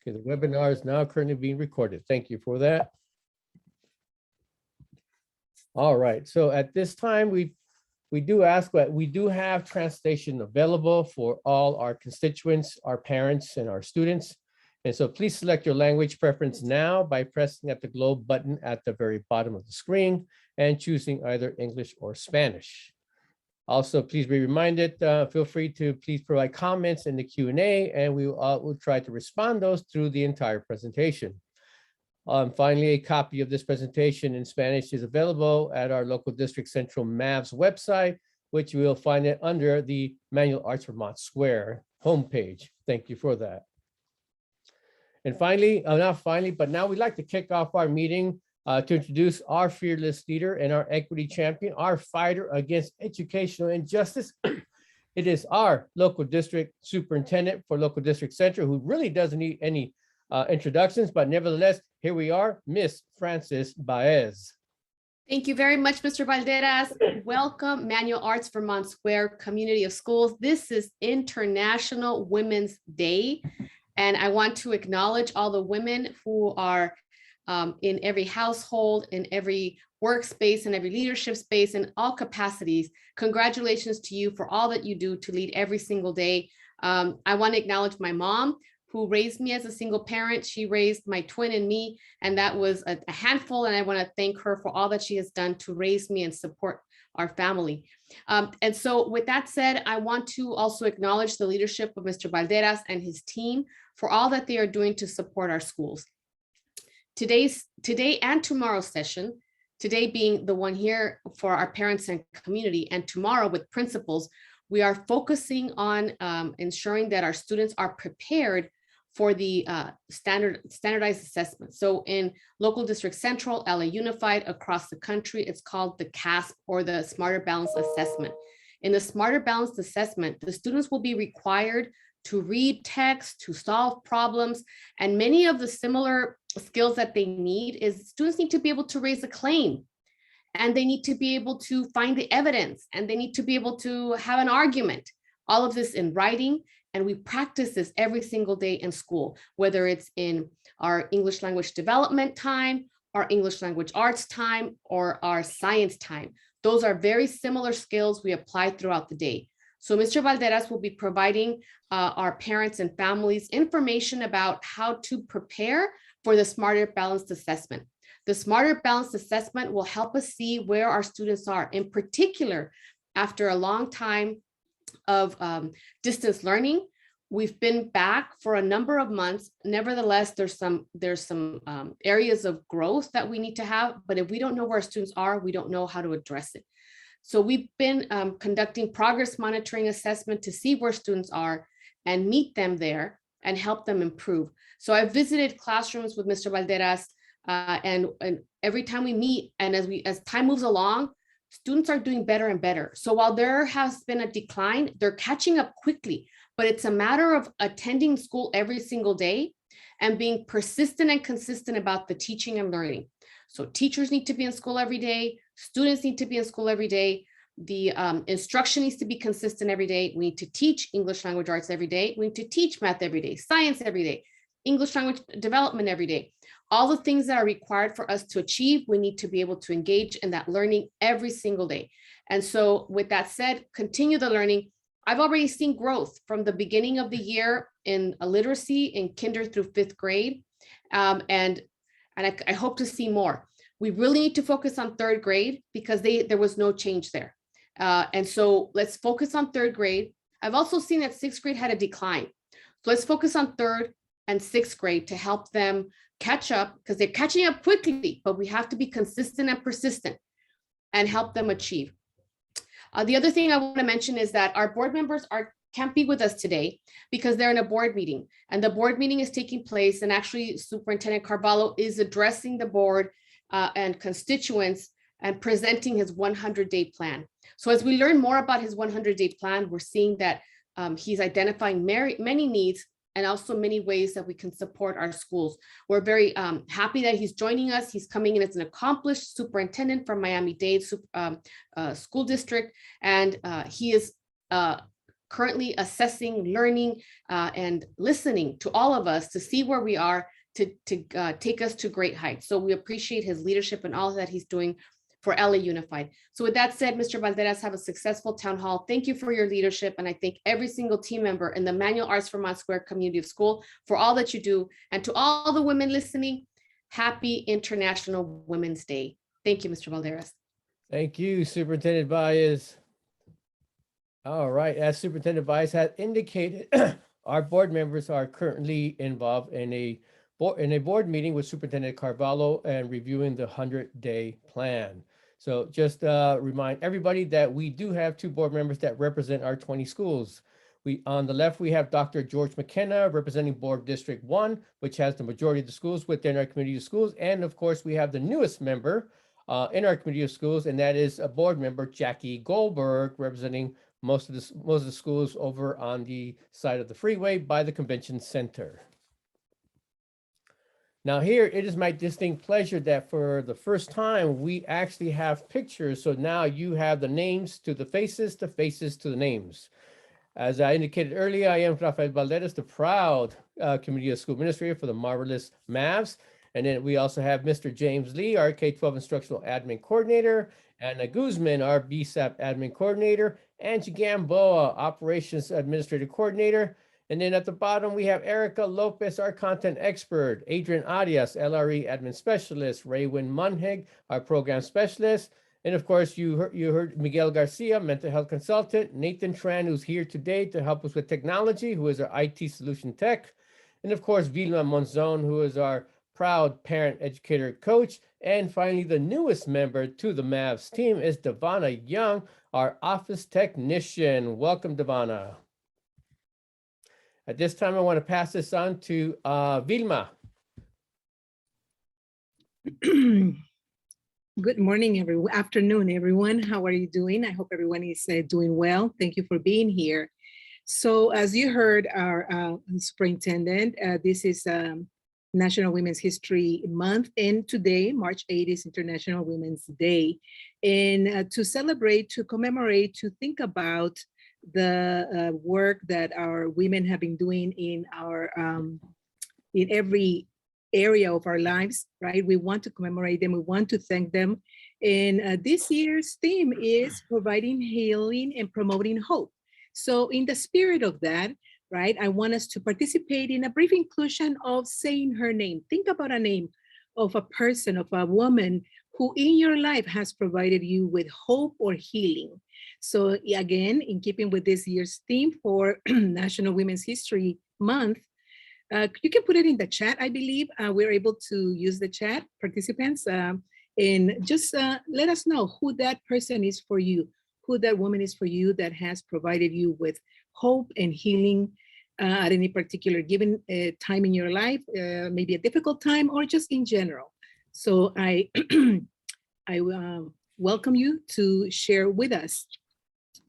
Okay, the webinar is now currently being recorded. Thank you for that. All right, so at this time, we do ask that we do have translation available for all our constituents, our parents, and our students. And so please select your language preference now by pressing at the globe button at the very bottom of the screen and choosing either English or Spanish. Also, please be reminded, feel free to please provide comments in the Q&A, and we will try to respond those through the entire presentation. Finally, a copy of this presentation in Spanish is available at our local district central MAVS website, which you will find it under the Manual Arts Vermont Square homepage. Thank you for that. And finally, not finally, but now we'd like to kick off our meeting to introduce our fearless leader and our equity champion, our fighter against educational injustice. It is our local district superintendent for local district central, who really doesn't need any introductions, but nevertheless, here we are, Miss Frances Baez. Thank you very much, Mr. Valderas. Welcome, Manual Arts Vermont Square Community of Schools. This is International Women's Day, and I want to acknowledge all the women who are in every household, in every workspace, in every leadership space, in all capacities. Congratulations to you for all that you do to lead every single day. I want to acknowledge my mom, who raised me as a single parent. She raised my twin and me, and that was a handful. And I want to thank her for all that she has done to raise me and support our family. And so with that said, I want to also acknowledge the leadership of Mr. Valderas and his team for all that they are doing to support our schools. Today and tomorrow's session, today being the one here for our parents and community, and tomorrow with principals, we are focusing on ensuring that our students are prepared for the standardized assessment. So in local district central, LA Unified, across the country, it's called the CASP, or the Smarter Balanced Assessment. In the Smarter Balanced Assessment, the students will be required to read text, to solve problems, and many of the similar skills that they need is students need to be able to raise a claim, and they need to be able to find the evidence, and they need to be able to have an argument, all of this in writing. And we practice this every single day in school, whether it's in our English language development time, our English language arts time, or our science time. Those are very similar skills we apply throughout the day. So Mr. Valderas will be providing our parents and families information about how to prepare for the Smarter Balanced Assessment. The Smarter Balanced Assessment will help us see where our students are, in particular, after a long time of distance learning. We've been back for a number of months. Nevertheless, there's some areas of growth that we need to have, but if we don't know where our students are, we don't know how to address it. So we've been conducting progress monitoring assessment to see where students are and meet them there and help them improve. So I've visited classrooms with Mr. Valderas, and every time we meet, and as time moves along, students are doing better and better. So while there has been a decline, they're catching up quickly, but it's a matter of attending school every single day and being persistent and consistent about the teaching and learning. So teachers need to be in school every day. Students need to be in school every day. The instruction needs to be consistent every day. We need to teach English language arts every day. We need to teach math every day, science every day, English language development every day. All the things that are required for us to achieve, we need to be able to engage in that learning every single day. And so with that said, continue the learning. I've already seen growth from the beginning of the year in literacy in kinder through 5th grade. And I hope to see more. We really need to focus on 3rd grade because there was no change there. And so let's focus on 3rd grade. I've also seen that 6th grade had a decline. So let's focus on 3rd and 6th grade to help them catch up, because they're catching up quickly, but we have to be consistent and persistent and help them achieve. The other thing I want to mention is that our board members can't be with us today because they're in a board meeting, and the board meeting is taking place, and actually Superintendent Carvalho is addressing the board and constituents and presenting his 100-day plan. So as we learn more about his 100-day plan, we're seeing that he's identifying many needs and also many ways that we can support our schools. We're very happy that he's joining us. He's coming in as an accomplished superintendent from Miami-Dade School District, and he is currently assessing, learning, and listening to all of us to see where we are to take us to great heights. So we appreciate his leadership and all that he's doing for LA Unified. So with that said, Mr. Valderas, have a successful town hall. Thank you for your leadership. And I thank every single team member in the Manual Arts Vermont Square Community of School for all that you do. And to all the women listening, happy International Women's Day. Thank you, Mr. Valderas. Thank you, Superintendent Baez. All right, as Superintendent Baez had indicated, our board members are currently involved in a board meeting with Superintendent Carvalho and reviewing the 100-day plan. So just remind everybody that we do have 2 board members that represent our 20 schools. On the left, we have Dr. George McKenna representing Board District 1, which has the majority of the schools within our community of schools. And of course, we have the newest member in our community of schools, and that is a board member, Jackie Goldberg, representing most of the schools over on the side of the freeway by the convention center. Now here, it is my distinct pleasure that for the first time, we actually have pictures. So now you have the names to the faces to the names. As I indicated earlier, I am Rafael Valderas, the proud community of school administrator for the marvelous MAVS. And then we also have Mr. James Lee, our K-12 instructional admin coordinator, Anna Guzman, our BSAP admin coordinator, Angie Gamboa, operations administrative coordinator. And then at the bottom, we have Erica Lopez, our content expert, Adrian Arias, LRE admin specialist, Raywin Munhig, our program specialist. And of course, you heard Miguel Garcia, mental health consultant, Nathan Tran, who's here today to help us with technology, who is our IT solution tech. And of course, Vilma Monzon, who is our proud parent educator coach. And finally, the newest member to the MAVS team is Devana Young, our office technician. Welcome, Devana. At this time, I want to pass this on to Vilma. Good morning, afternoon, everyone. How are you doing? I hope everyone is doing well. Thank you for being here. So as you heard our superintendent, this is National Women's History Month, and today, March 8th, is International Women's Day. And to celebrate, to commemorate, to think about the work that our women have been doing in our in every area of our lives, right? We want to commemorate them, we want to thank them. And this year's theme is providing healing and promoting hope. So in the spirit of that, right, I want us to participate in a brief inclusion of saying her name. Think about a name of a person, of a woman who in your life has provided you with hope or healing. So again, in keeping with this year's theme for National Women's History Month, you can put it in the chat. I believe we're able to use the chat, participants, and just let us know who that person is for you, who that woman is for you that has provided you with hope and healing at any particular given time in your life, maybe a difficult time or just in general. So I welcome you to share with us.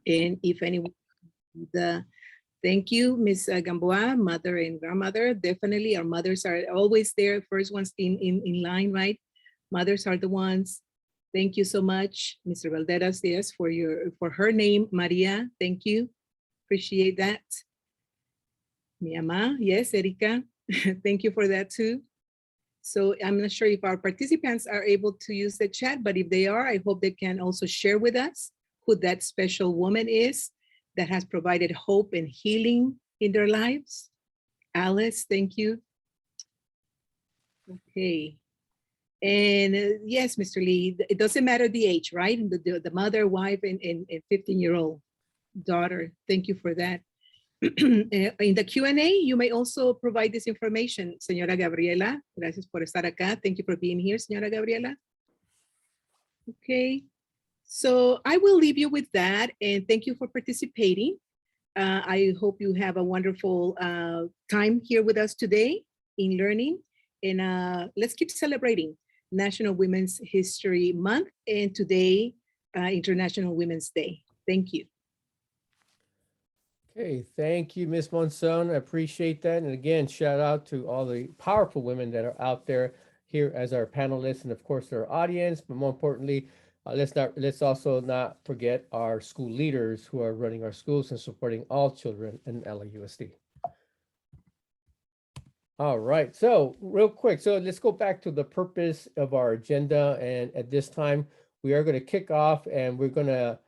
And if anyone, thank you, Ms. Gamboa, mother and grandmother. Definitely our mothers are always there, first ones in line, right? Mothers are the ones. Thank you so much, Mr. Valderas, yes, for her name, Maria. Thank you, appreciate that. Mi ama, yes, Erika, thank you for that too. So I'm not sure if our participants are able to use the chat, but if they are, I hope they can also share with us who that special woman is that has provided hope and healing in their lives. Alice, thank you. Okay. And yes, Mr. Lee, it doesn't matter the age, right? The mother, wife, and 15-year-old daughter. Thank you for that. In the Q&A, you may also provide this information. Señora Gabriela, gracias por estar acá. Thank you for being here, Señora Gabriela. Okay, so I will leave you with that, and thank you for participating. I hope you have a wonderful time here with us today in learning, and let's keep celebrating National Women's History Month, and today, International Women's Day. Thank you. Okay, thank you, Ms. Monson. I appreciate that. And again, shout out to all the powerful women that are out there here as our panelists and of course our audience, but more importantly, Let's also not forget our school leaders who are running our schools and supporting all children in LAUSD. All right, so real quick, so let's go back to the purpose of our agenda. And at this time, we are going to kick off and we're going to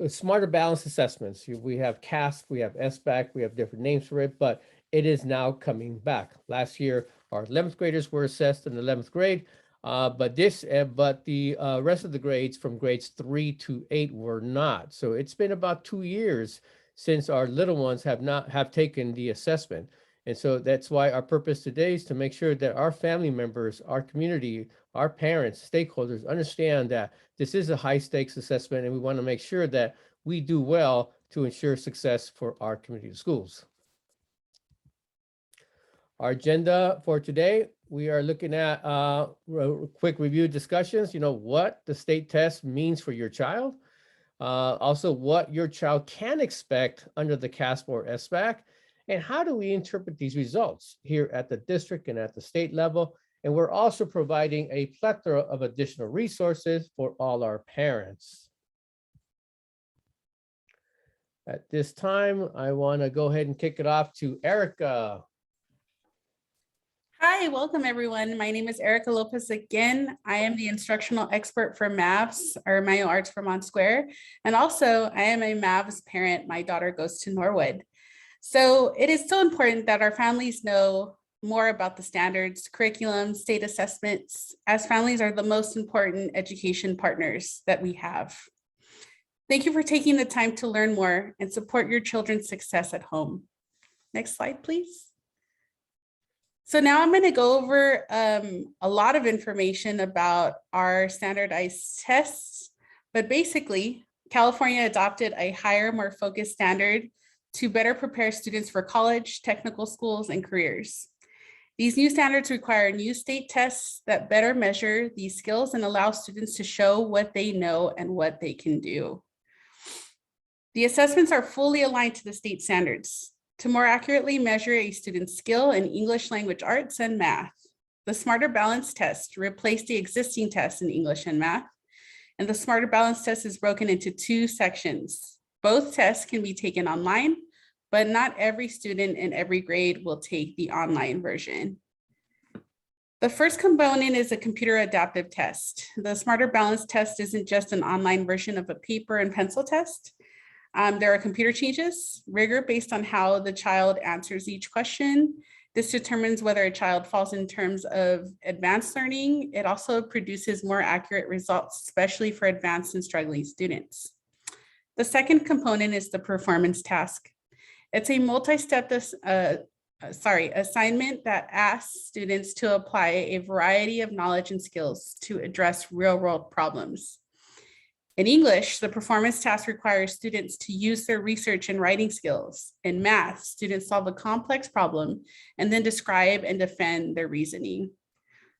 smarter balance assessments. We have CASP, we have SBAC, we have different names for it, but it is now coming back. Last year, our 11th graders were assessed in the 11th grade, but the rest of the grades from grades 3 to 8 were not. So it's been about 2 years since our little ones have taken the assessment. And so that's why our purpose today is to make sure that our family members, our community, our parents, stakeholders understand that this is a high stakes assessment and we want to make sure that we do well to ensure success for our community schools. Our agenda for today, we are looking at quick review discussions, what the state test means for your child. Also what your child can expect under the CASP or SBAC. And how do we interpret these results here at the district and at the state level? And we're also providing a plethora of additional resources for all our parents. At this time, I want to go ahead and kick it off to Erica. Hi, welcome everyone. My name is Erica Lopez again. I am the instructional expert for MAVS, or Mayo Arts Vermont Square. And also I am a MAVS parent. My daughter goes to Norwood. So it is so important that our families know more about the standards, curriculum, state assessments, as families are the most important education partners that we have. Thank you for taking the time to learn more and support your children's success at home. Next slide, please. So now I'm going to go over a lot of information about our standardized tests, but basically California adopted a higher, more focused standard to better prepare students for college, technical schools, and careers. These new standards require new state tests that better measure these skills and allow students to show what they know and what they can do. The assessments are fully aligned to the state standards to more accurately measure a student's skill in English language arts and math. The Smarter Balance test replaced the existing test in English and math, and the Smarter Balance test is broken into 2 sections. Both tests can be taken online, but not every student in every grade will take the online version. The first component is a computer adaptive test. The Smarter Balance test isn't just an online version of a paper and pencil test. There are computer changes, rigor based on how the child answers each question. This determines whether a child falls in terms of advanced learning. It also produces more accurate results, especially for advanced and struggling students. The second component is the performance task. It's a multi-step assignment that asks students to apply a variety of knowledge and skills to address real-world problems. In English, the performance task requires students to use their research and writing skills. In math, students solve a complex problem and then describe and defend their reasoning.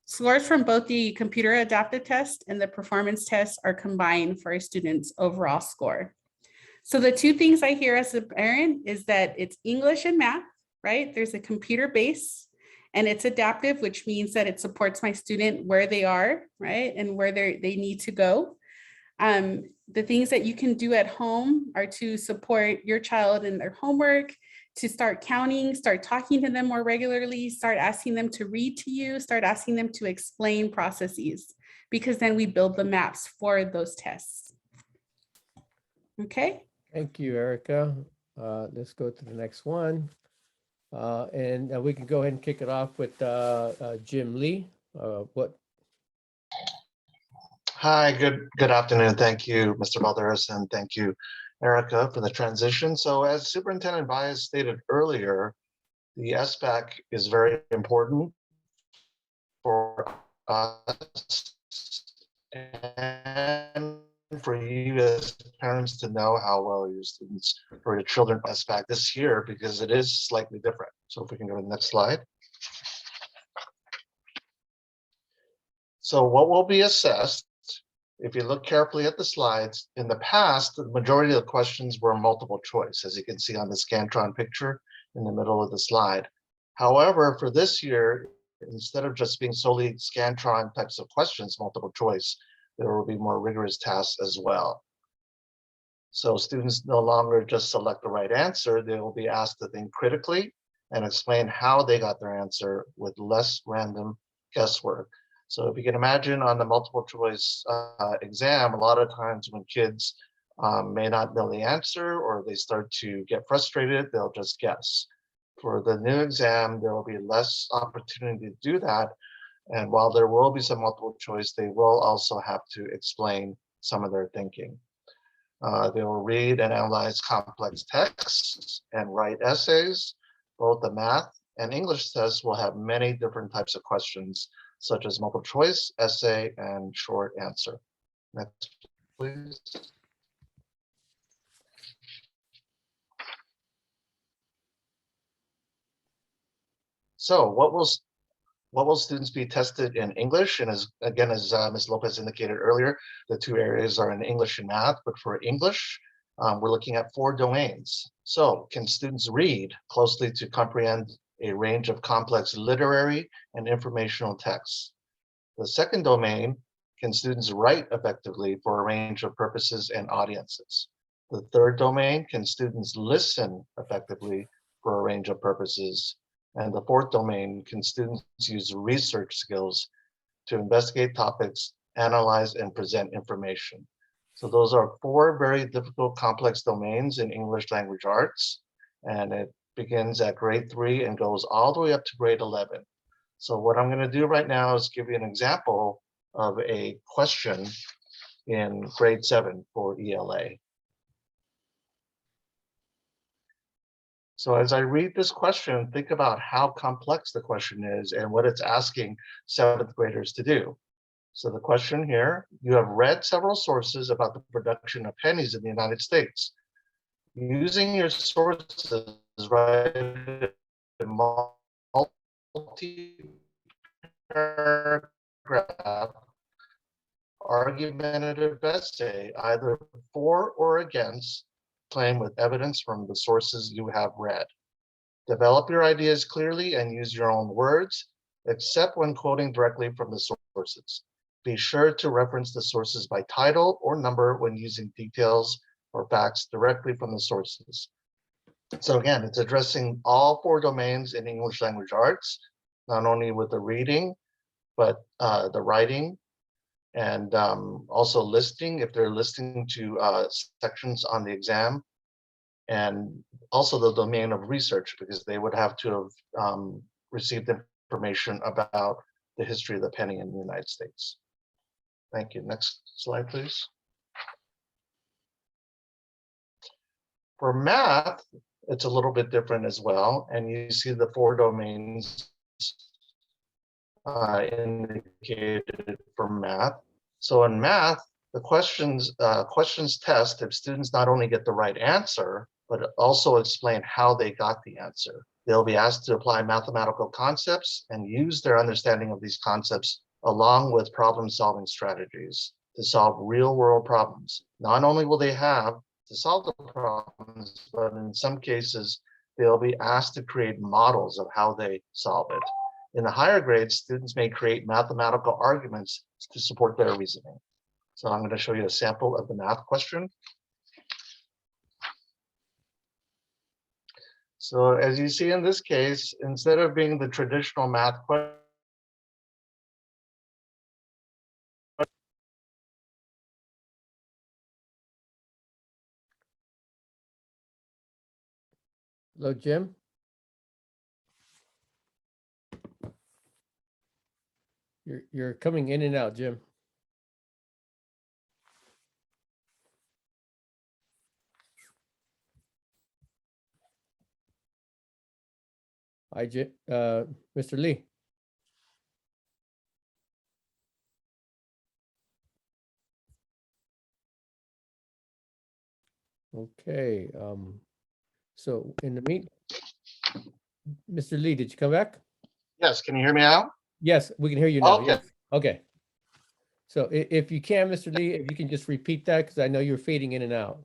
Scores from both the computer adaptive test and the performance test are combined for a student's overall score. So the 2 things I hear as a parent is that it's English and math, right? There's a computer base and it's adaptive, which means that it supports my student where they are, right? And where they need to go. The things that you can do at home are to support your child in their homework, to start counting, start talking to them more regularly, start asking them to read to you, start asking them to explain processes, because then we build the maps for those tests. Okay. Thank you, Erica. Let's go to the next one. And we can go ahead and kick it off with Jim Lee. Hi, good afternoon. Thank you, Mr. Valderas, and thank you, Erica, for the transition. So as Superintendent Baez stated earlier, the SBAC is very important for us and for you as parents to know how well your students or your children SBAC this year, because it is slightly different. So if we can go to the next slide. So what will be assessed, if you look carefully at the slides, in the past, the majority of the questions were multiple choice, as you can see on the Scantron picture in the middle of the slide. However, for this year, instead of just being solely Scantron types of questions, multiple choice, there will be more rigorous tasks as well. So students no longer just select the right answer, they will be asked to think critically and explain how they got their answer with less random guesswork. So if you can imagine on the multiple choice exam, a lot of times when kids may not know the answer or they start to get frustrated, they'll just guess. For the new exam, there will be less opportunity to do that. And while there will be some multiple choice, they will also have to explain some of their thinking. They will read and analyze complex texts and write essays. Both the math and English tests will have many different types of questions, such as multiple choice, essay, and short answer. Next, please. So what will students be tested in English? And as Ms. Lopez indicated earlier, the two areas are in English and math, but for English, we're looking at 4 domains. So can students read closely to comprehend a range of complex literary and informational texts? The second domain, can students write effectively for a range of purposes and audiences? The third domain, can students listen effectively for a range of purposes? And the fourth domain, can students use research skills to investigate topics, analyze, and present information? So those are 4 very difficult, complex domains in English language arts. And it begins at grade 3 and goes all the way up to grade 11. So what I'm going to do right now is give you an example of a question in grade 7 for ELA. So as I read this question, think about how complex the question is and what it's asking 7th graders to do. So the question here, you have read several sources about the production of pennies in the United States. Using your sources, write a multi-paragraph argumentative essay, either for or against claim with evidence from the sources you have read. Develop your ideas clearly and use your own words, except when quoting directly from the sources. Be sure to reference the sources by title or number when using details or facts directly from the sources. So again, it's addressing all 4 domains in English language arts, not only with the reading, but the writing, and also listing if they're listening to sections on the exam, and also the domain of research, because they would have to have received information about the history of the penny in the United States. Thank you. Next slide, please. For math, it's a little bit different as well, and you see the 4 domains indicated for math. So in math, the questions test if students not only get the right answer, but also explain how they got the answer. They'll be asked to apply mathematical concepts and use their understanding of these concepts along with problem-solving strategies to solve real-world problems. Not only will they have to solve the problems, but in some cases, they'll be asked to create models of how they solve it. In the higher grades, students may create mathematical arguments to support their reasoning. So I'm going to show you a sample of the math question. So as you see in this case, instead of being the traditional math question, Hello, Jim. You're coming in and out, Jim. Hi, Mr. Lee. Okay. So in the meantime, Mr. Lee, did you come back? yes, can you hear me now? Yes, we can hear you now. Okay. Yes. Okay. So if you can, Mr. Lee, if you can just repeat that, because I know you're fading in and out.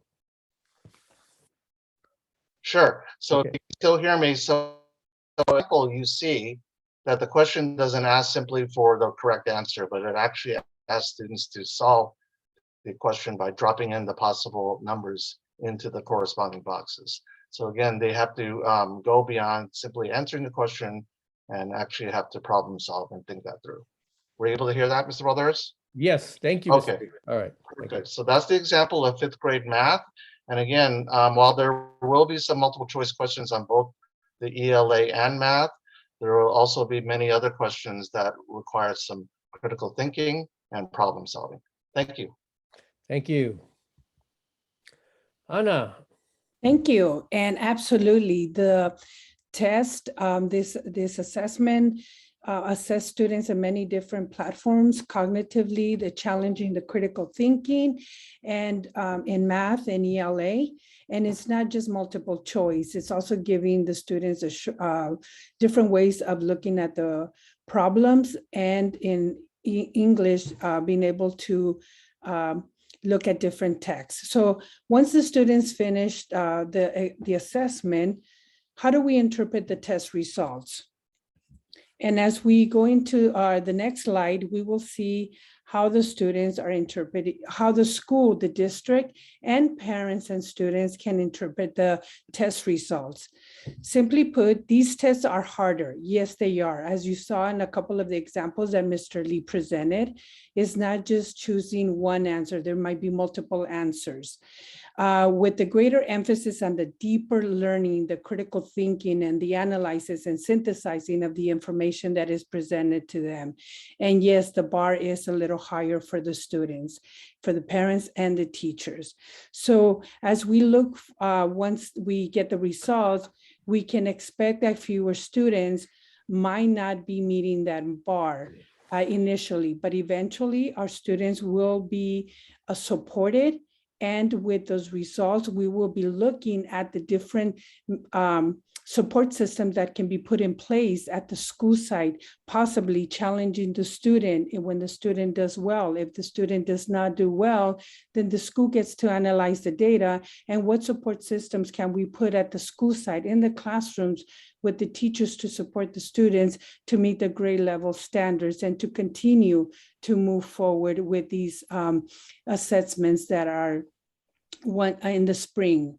Sure. So Okay. if you can still hear me, so you see that the question doesn't ask simply for the correct answer, but it actually ask students to solve the question by dropping in the possible numbers into the corresponding boxes. So again, they have to go beyond simply answering the question and actually have to problem solve and think that through. Were you able to hear that, Mr. Valderas? Yes, thank you. Mr. Okay. Speaker. All right. Thank you. Perfect. So that's the example of 5th grade math. And again, while there will be some multiple choice questions on both the ELA and math, there will also be many other questions that require some critical thinking and problem solving. Thank you. Thank you. Anna. Thank you. And absolutely, the test, this assessment assess students in many different platforms, cognitively, the challenging, the critical thinking, and in math and ELA. And it's not just multiple choice, it's also giving the students different ways of looking at the problems, and in English, being able to look at different texts. So once the students finished the assessment, how do we interpret the test results? And as we go into the next slide, we will see how the students are interpreting, how the school, the district, and parents and students can interpret the test results. Simply put, these tests are harder. Yes, they are. As you saw in a couple of the examples that Mr. Lee presented, it's not just choosing one answer. There might be multiple answers. With the greater emphasis on the deeper learning, the critical thinking, and the analysis and synthesizing of the information that is presented to them. And yes, the bar is a little higher for the students, for the parents and the teachers. So as we look, once we get the results, we can expect that fewer students might not be meeting that bar initially, but eventually our students will be supported. And with those results, we will be looking at the different support systems that can be put in place at the school site, possibly challenging the student when the student does well. If the student does not do well, then the school gets to analyze the data and what support systems can we put at the school site in the classrooms with the teachers to support the students to meet the grade level standards and to continue to move forward with these assessments that are in the spring.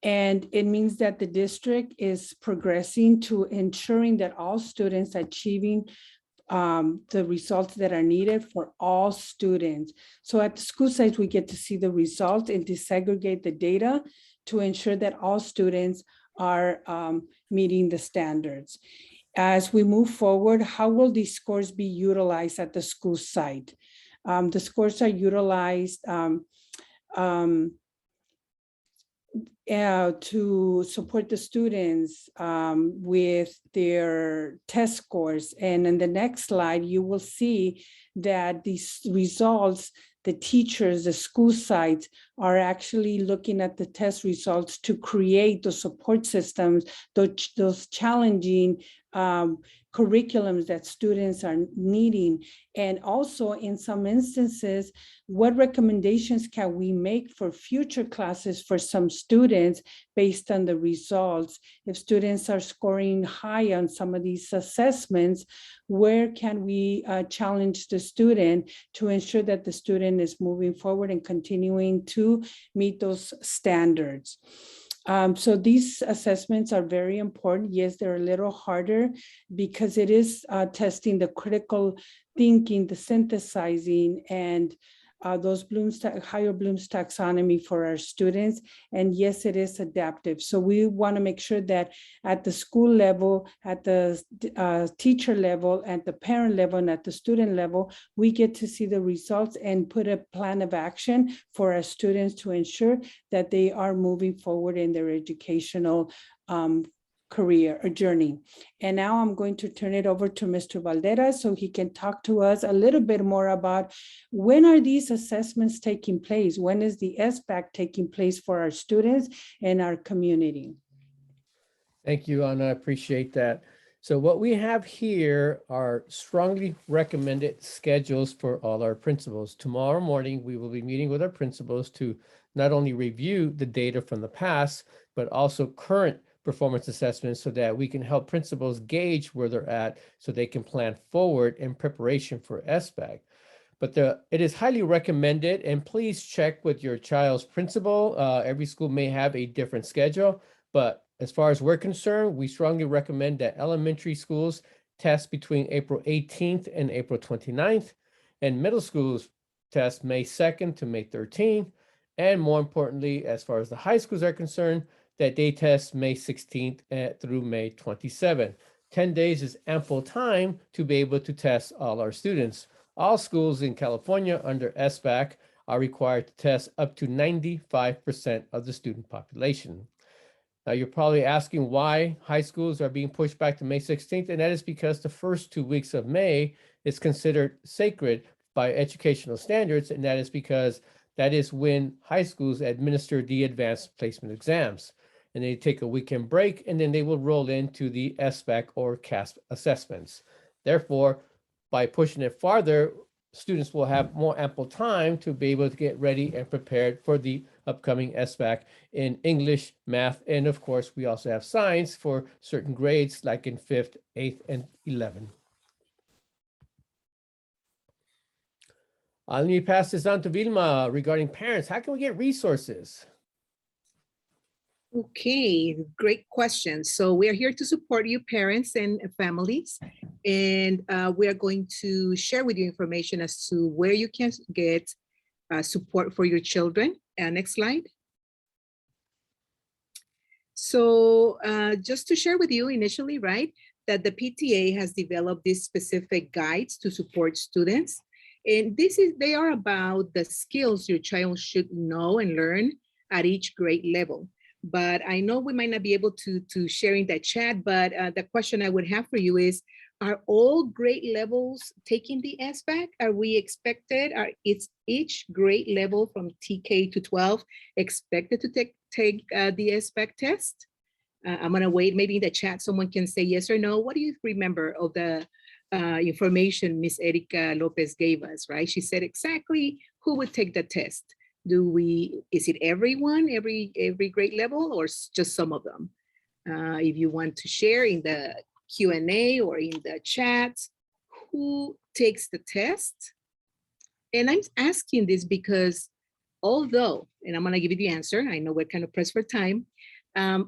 And it means that the district is progressing to ensuring that all students are achieving the results that are needed for all students. So at the school sites, we get to see the results and disaggregate the data to ensure that all students are meeting the standards. As we move forward, how will these scores be utilized at the school site? The scores are utilized to support the students with their test scores. And in the next slide, you will see that these results, the teachers, the school sites are actually looking at the test results to create the support systems, those challenging curriculums that students are needing. And also in some instances, what recommendations can we make for future classes for some students based on the results? If students are scoring high on some of these assessments, where can we challenge the student to ensure that the student is moving forward and continuing to meet those standards? So these assessments are very important. Yes, they're a little harder because it is testing the critical thinking, the synthesizing, and those higher Bloom's taxonomy for our students. And yes, it is adaptive. So we want to make sure that at the school level, at the teacher level, at the parent level, and at the student level, we get to see the results and put a plan of action for our students to ensure that they are moving forward in their educational career or journey. And now I'm going to turn it over to Mr. Valderas so he can talk to us a little bit more about when are these assessments taking place? When is the SBAC taking place for our students and our community? Thank you, Anna. I appreciate that. So what we have here are strongly recommended schedules for all our principals. Tomorrow morning, we will be meeting with our principals to not only review the data from the past, but also current performance assessments so that we can help principals gauge where they're at so they can plan forward in preparation for SBAC. But it is highly recommended, and please check with your child's principal. Every school may have a different schedule, but as far as we're concerned, we strongly recommend that elementary schools test between April 18th and April 29th, and middle schools test May 2nd to May 13th. And more importantly, as far as the high schools are concerned, that they test May 16th through May 27th. 10 days is ample time to be able to test all our students. All schools in California under SBAC are required to test up to 95% of the student population. Now, you're probably asking why high schools are being pushed back to May 16th, and that is because the first 2 weeks of May is considered sacred by educational standards, and that is because that is when high schools administer the advanced placement exams. And they take a weekend break, and then they will roll into the SBAC or CASP assessments. Therefore, by pushing it farther, students will have more ample time to be able to get ready and prepared for the upcoming SBAC in English, math, and of course, we also have science for certain grades like in 5th, 8th, and 11th. Let me pass this on to Vilma regarding parents. How can we get resources? Okay, great question. So we are here to support you parents and families, and we are going to share with you information as to where you can get support for your children. Next slide. So just to share with you initially, right, that the PTA has developed these specific guides to support students. And they are about the skills your child should know and learn at each grade level. But I know we might not be able to share in that chat, but the question I would have for you is, are all grade levels taking the SBAC? Are we expected, is each grade level from TK to 12 expected to take the SBAC test? I'm gonna wait, maybe in the chat someone can say yes or no. What do you remember of the information Miss Erica Lopez gave us, right? She said exactly who would take the test. Is it everyone, every grade level, or just some of them? If you want to share in the Q&A or in the chat, who takes the test? And I'm asking this because although, and I'm gonna give you the answer, I know we're kind of pressed for time,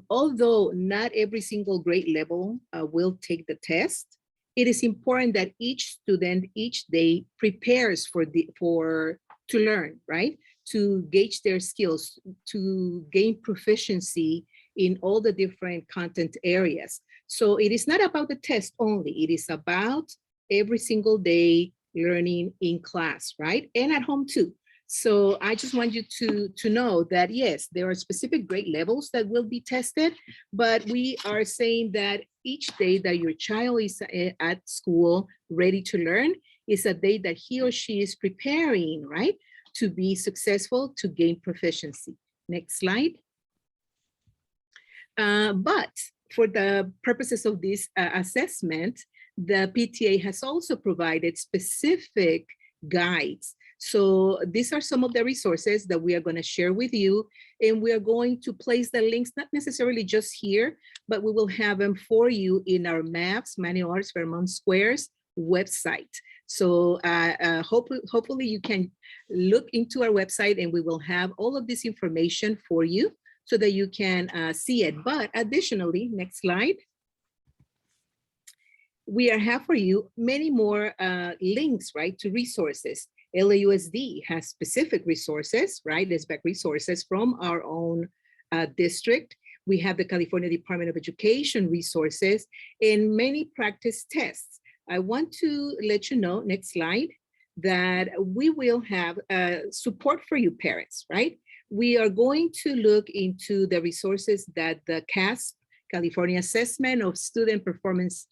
although not every single grade level will take the test, it is important that each student each day prepares to learn, right? To gauge their skills, to gain proficiency in all the different content areas. So it is not about the test only, it is about every single day learning in class, right? And at home too. So I just want you to know that yes, there are specific grade levels that will be tested, but we are saying that each day that your child is at school ready to learn is a day that he or she is preparing, right? To be successful, to gain proficiency. Next slide. But for the purposes of this assessment, the PTA has also provided specific guides. So these are some of the resources that we are going to share with you, and we are going to place the links, not necessarily just here, but we will have them for you in our MAVS, Manual Arts Vermont Squares website. So hopefully you can look into our website and we will have all of this information for you so that you can see it. But additionally, next slide. We have for you many more links, right, to resources. LAUSD has specific resources, right, SBAC resources from our own district. We have the California Department of Education resources and many practice tests. I want to let you know, next slide, that we will have support for you parents, right? We are going to look into the resources that the CASP, California Assessment of Student Performance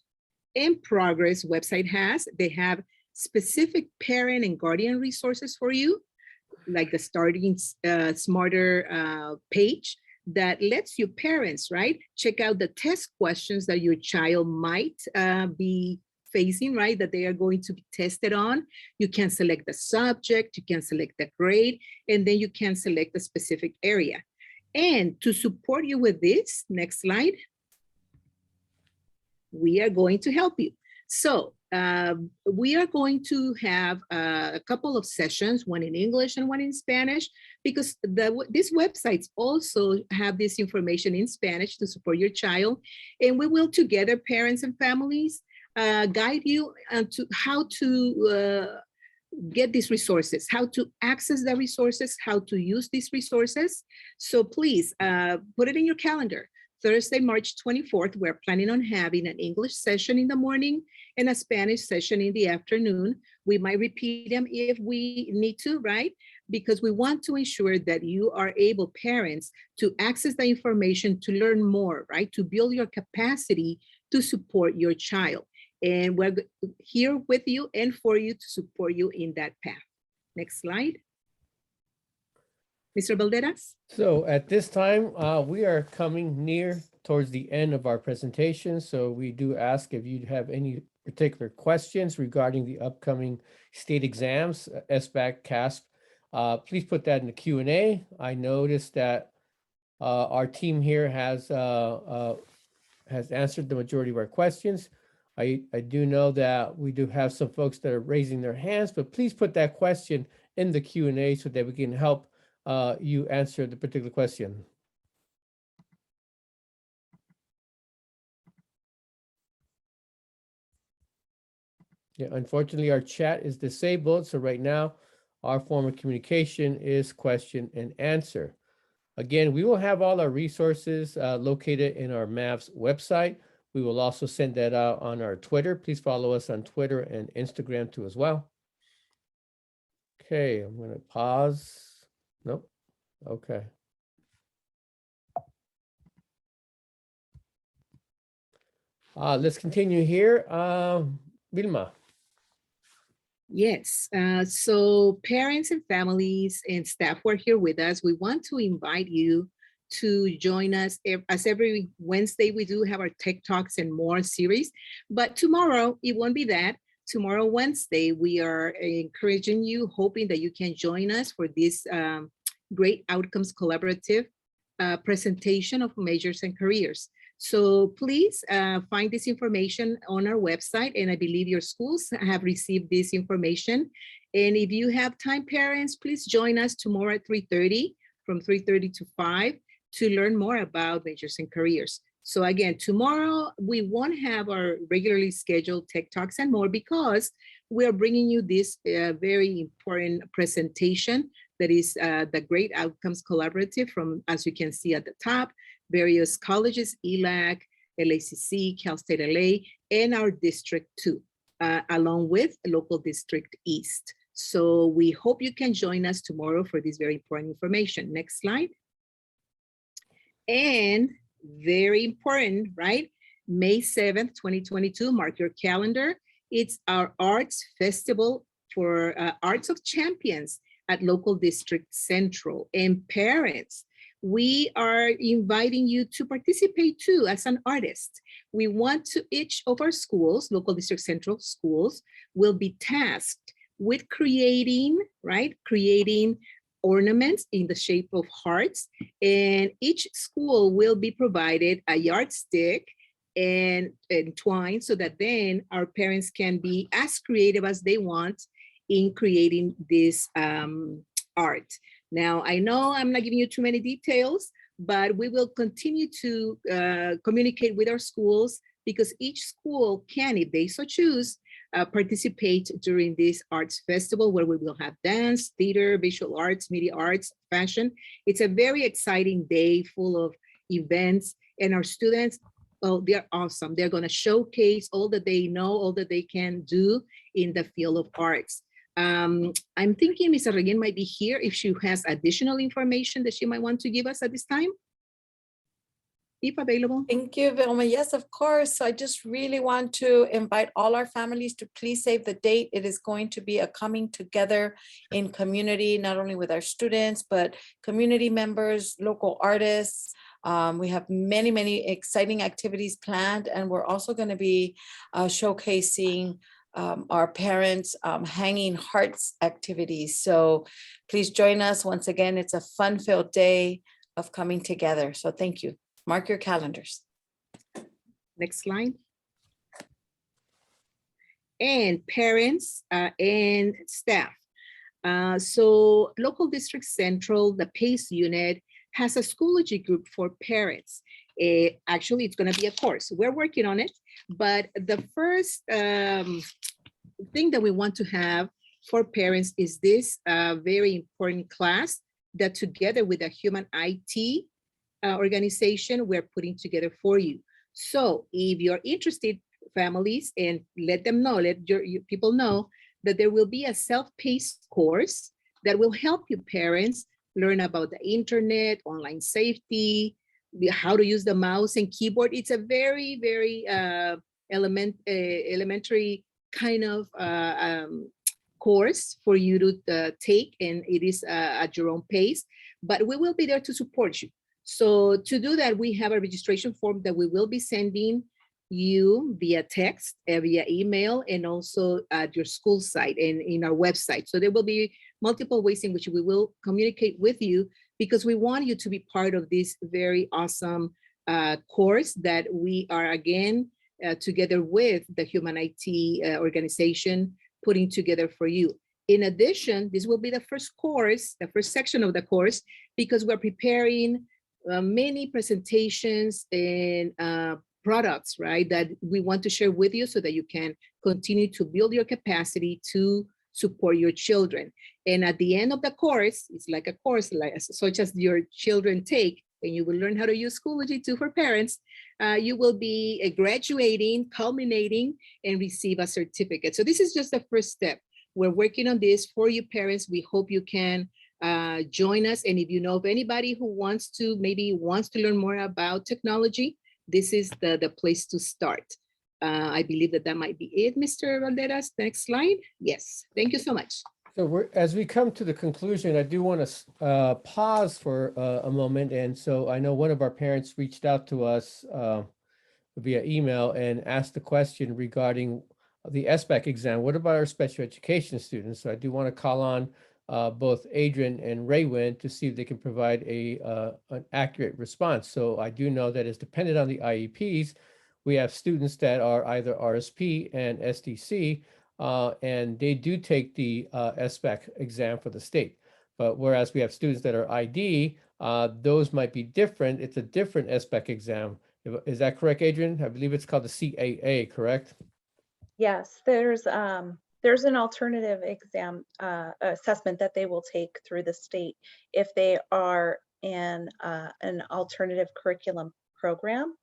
in Progress website has. They have specific parent and guardian resources for you, like the Starting Smarter page that lets you parents, right, check out the test questions that your child might be facing, right, that they are going to be tested on. You can select the subject, you can select the grade, and then you can select the specific area. And to support you with this, next slide, we are going to help you. So we are going to have a couple of sessions, one in English and one in Spanish, because these websites also have this information in Spanish to support your child. And we will together, parents and families, guide you to how to get these resources, how to access the resources, how to use these resources. So please put it in your calendar. Thursday, March 24th, we're planning on having an English session in the morning and a Spanish session in the afternoon. We might repeat them if we need to, right? Because we want to ensure that you are able, parents, to access the information, to learn more, right? To build your capacity to support your child. And we're here with you and for you to support you in that path. Next slide. Mr. Valderas? So at this time, we are coming near towards the end of our presentation. So we do ask if you have any particular questions regarding the upcoming state exams, SBAC, CASP, please put that in the Q&A. I noticed that our team here has answered the majority of our questions. I do know that we do have some folks that are raising their hands, but please put that question in the Q&A so that we can help you answer the particular question. Yeah, unfortunately, our chat is disabled. So right now, our form of communication is question and answer. Again, we will have all our resources located in our MAVS website. We will also send that out on our Twitter. Please follow us on Twitter and Instagram too as well. Okay, I'm going to pause. Nope. Okay. Let's continue here. Vilma. Yes, so parents and families and staff who are here with us, we want to invite you to join us. As every Wednesday, we do have our Tech Talks and More series, but tomorrow, it won't be that. Tomorrow, Wednesday, we are encouraging you, hoping that you can join us for this Great Outcomes Collaborative presentation of majors and careers. So please find this information on our website, and I believe your schools have received this information. And if you have time, parents, please join us tomorrow at 3:30, from 3:30 to 5, to learn more about majors and careers. So again, tomorrow we won't have our regularly scheduled Tech Talks and More because we are bringing you this very important presentation that is the Great Outcomes Collaborative from, as you can see at the top, various colleges, ELAC, LACC, Cal State LA, and our District 2, along with Local District East. So we hope you can join us tomorrow for this very important information. Next slide. And very important, right? May 7th, 2022, mark your calendar. It's our arts festival for Arts of Champions at Local District Central. And parents, we are inviting you to participate too as an artist. We want to, each of our schools, Local District Central schools, will be tasked with creating, right? Creating ornaments in the shape of hearts. And each school will be provided a yardstick and twine so that then our parents can be as creative as they want in creating this art. Now, I know I'm not giving you too many details, but we will continue to communicate with our schools because each school can, if they so choose, participate during this arts festival where we will have dance, theater, visual arts, media arts, fashion. It's a very exciting day full of events, and our students, oh, they're awesome. They're going to showcase all that they know, all that they can do in the field of arts. I'm thinking Ms. Arreguin might be here if she has additional information that she might want to give us at this time. If available. Thank you, Vilma. Yes, of course. I just really want to invite all our families to please save the date. It is going to be a coming together in community, not only with our students, but community members, local artists. We have many, many exciting activities planned, and we're also going to be showcasing our parents hanging hearts activities. So please join us. Once again, it's a fun-filled day of coming together. So thank you. Mark your calendars. Next slide. and parents and staff. So local district central, the PACE unit, has a Schoology group for parents. Actually, it's going to be a course. We're working on it, but the first thing that we want to have for parents is this very important class that together with a human IT organization, we're putting together for you. So if you're interested, families, and let them know, let your people know that there will be a self-paced course that will help you parents learn about the internet, online safety, how to use the mouse and keyboard. It's a very, very elementary kind of course for you to take, and it is at your own pace, but we will be there to support you. So to do that, we have a registration form that we will be sending you via text, via email, and also at your school site and in our website. So there will be multiple ways in which we will communicate with you, because we want you to be part of this very awesome course that we are, again, together with the Human IT organization, putting together for you. In addition, this will be the first course, the first section of the course, because we're preparing many presentations and products, right, that we want to share with you so that you can continue to build your capacity to support your children. And at the end of the course, it's like a course like such as your children take, and you will learn how to use Schoology too for parents. You will be graduating, culminating, and receive a certificate. So this is just the first step. We're working on this for you parents. We hope you can join us. And if you know of anybody who wants to learn more about technology, this is the place to start. I believe that might be it, Mr. Valderas. Next slide. Yes, thank you so much. So as we come to the conclusion, I do want to pause for a moment. And so I know one of our parents reached out to us via email and asked the question regarding the SBAC exam. What about our special education students? So I do want to call on both Adrian and Raywin to see if they can provide an accurate response. So I do know that it's dependent on the IEPs. We have students that are either RSP and SDC, and they do take the SBAC exam for the state. But whereas we have students that are ID, those might be different. It's a different SBAC exam. Is that correct, Adrian? I believe it's called the CAA, correct? Yes, there's an alternative exam assessment that they will take through the state if they are in an alternative curriculum program.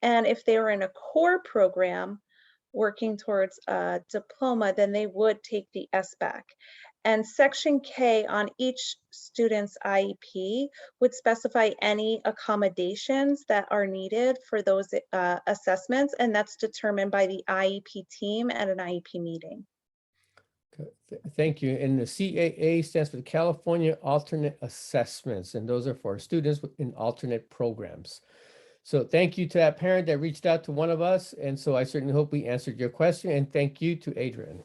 And if they were in a core program working towards a diploma, then they would take the SBAC. And Section K on each student's IEP would specify any accommodations that are needed for those assessments, and that's determined by the IEP team at an IEP meeting. Thank you. And the CAA stands for the California Alternate Assessments, and those are for students in alternate programs. So thank you to that parent that reached out to one of us. And so I certainly hope we answered your question, and thank you to Adrian.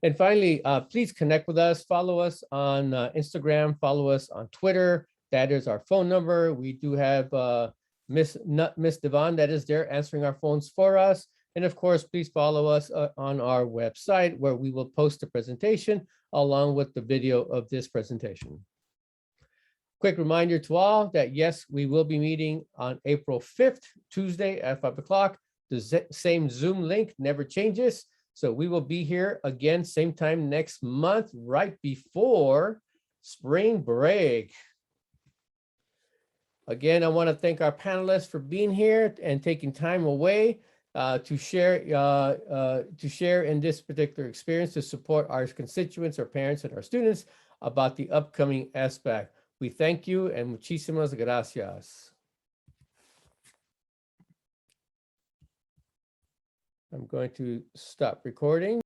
And finally, please connect with us, follow us on Instagram, follow us on Twitter. That is our phone number. We do have Miss Devon that is there answering our phones for us. And of course, please follow us on our website, where we will post the presentation along with the video of this presentation. Quick reminder to all that yes, we will be meeting on April 5th, Tuesday at 5 o'clock. The same Zoom link never changes. So we will be here again, same time next month, right before spring break. Again, I want to thank our panelists for being here and taking time away to share in this particular experience to support our constituents, our parents, and our students about the upcoming SBAC. We thank you and muchísimas gracias. I'm going to stop recording.